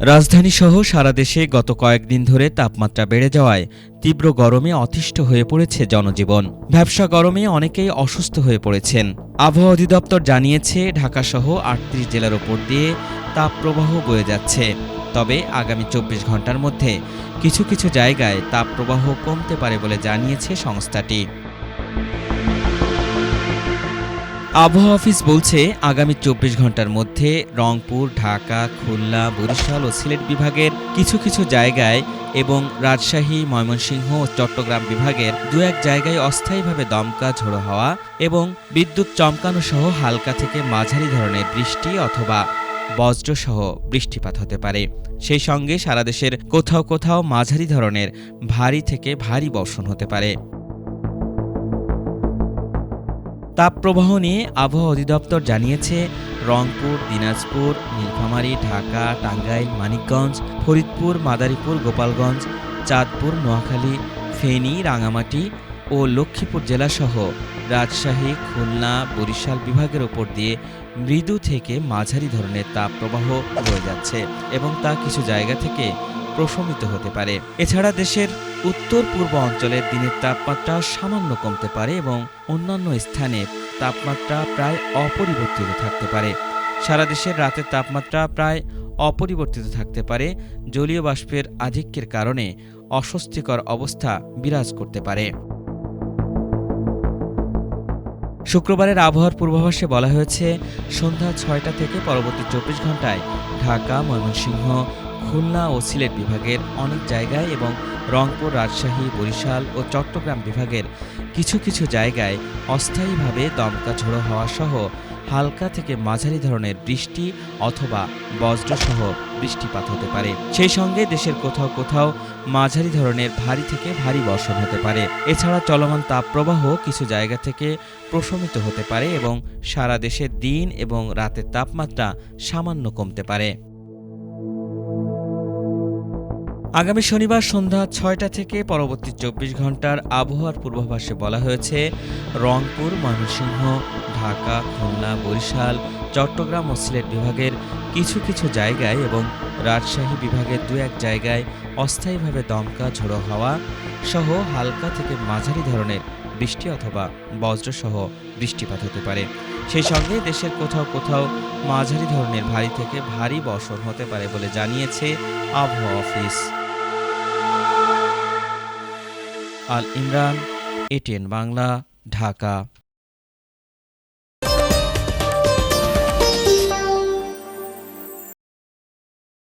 রাজধানীসহ সারা দেশে গত কয়েকদিন ধরে তাপমাত্রা বেড়ে যাওয়ায় তীব্র গরমে অতিষ্ঠ হয়ে পড়েছে জনজীবন। ভ্যাপসা গরমে অনেকেই অসুস্থ হয়ে পড়েছেন। আবহাওয়া অধিদপ্তর জানিয়েছে, ঢাকাসহ ৩৮ জেলার ওপর দিয়ে তাপপ্রবাহ বয়ে যাচ্ছে। তবে আগামী ২৪ ঘন্টার মধ্যে কিছু কিছু জায়গায় তাপপ্রবাহ কমতে পারে বলে জানিয়েছে সংস্থাটি। আবহাওয়া অফিস বলছে, আগামী ২৪ ঘন্টার মধ্যে রংপুর, ঢাকা, খুলনা, বরিশাল ও সিলেট বিভাগের কিছু কিছু জায়গায় এবং রাজশাহী, ময়মনসিংহ ও চট্টগ্রাম বিভাগের দু-এক জায়গায় অস্থায়ীভাবে দমকা ঝোড়ো হাওয়া এবং বিদ্যুৎ চমকানো সহ হালকা থেকে মাঝারি ধরনের বৃষ্টি অথবা বজ্রসহ বৃষ্টিপাত হতে পারে। সেই সঙ্গে সারা দেশের কোথাও কোথাও মাঝারি ধরনের ভারী থেকে ভারী বর্ষণ হতে পারে। তাপপ্রবাহ নিয়ে আবহাওয়া অধিদপ্তর জানিয়েছে, রংপুর, দিনাজপুর, নীলফামারী, ঢাকা, টাঙ্গাইল, মানিকগঞ্জ, ফরিদপুর, মাদারীপুর, গোপালগঞ্জ, চাঁদপুর, নোয়াখালী, ফেনী, রাঙামাটি ও লক্ষ্মীপুর জেলাসহ রাজশাহী, খুলনা, বরিশাল বিভাগের ওপর দিয়ে মৃদু থেকে মাঝারি ধরনের তাপপ্রবাহ বয়ে যাচ্ছে এবং তা কিছু জায়গা থেকে প্রশমিত হতে পারে। এছাড়া দেশের উত্তর পূর্ব অঞ্চলের দিনের তাপমাত্রা সামান্য কমতে পারে এবং অন্যান্য স্থানে তাপমাত্রা প্রায় অপরিবর্তিত থাকতে পারে। সারা দেশের রাতের তাপমাত্রা প্রায় অপরিবর্তিত থাকতে পারে। জলীয় বাষ্পের আধিক্যের কারণে অস্বস্তিকর অবস্থা বিরাজ করতে পারে। শুক্রবারের আবহাওয়ার পূর্বাভাসে বলা হয়েছে, সন্ধ্যা ৬টা থেকে পরবর্তী ২৪ ঘন্টায় ঢাকা, ময়মনসিংহ, খুলনা ও সিলেট বিভাগের অনেক জায়গায় এবং রংপুর, রাজশাহী, বরিশাল ও চট্টগ্রাম বিভাগের কিছু কিছু জায়গায় অস্থায়ীভাবে দমকা ঝোড়ো হাওয়া সহ হালকা থেকে মাঝারি ধরনের বৃষ্টি অথবা বজ্রসহ বৃষ্টিপাত হতে পারে। সেই সঙ্গে দেশের কোথাও কোথাও মাঝারি ধরনের ভারী থেকে ভারী বর্ষণ হতে পারে। এছাড়া চলমান তাপপ্রবাহ কিছু জায়গা থেকে প্রশমিত হতে পারে এবং সারা দেশে দিন এবং রাতের তাপমাত্রা সামান্য কমতে পারে। আগামী শনিবার সন্ধ্যা ৬টা থেকে পরবর্তী ২৪ ঘন্টার আবহাওয়ার পূর্বাভাসে বলা হয়েছে, রংপুর, ময়মনসিংহ, ঢাকা, খুলনা, বরিশাল, চট্টগ্রাম ও সিলেট বিভাগের কিছু কিছু জায়গায় এবং রাজশাহী বিভাগের দু-এক জায়গায় অস্থায়ীভাবে দমকা ঝোড়ো হাওয়া সহ হালকা থেকে মাঝারি ধরনের বৃষ্টি অথবা বজ্রসহ বৃষ্টিপাত হতে পারে। সেই সঙ্গে দেশের কোথাও কোথাও মাঝারি ধরনের ভারী থেকে ভারী বর্ষণ হতে পারে বলে জানিয়েছে আবহাওয়া অফিস। আল ইমরান, এটিএন বাংলা, ঢাকা।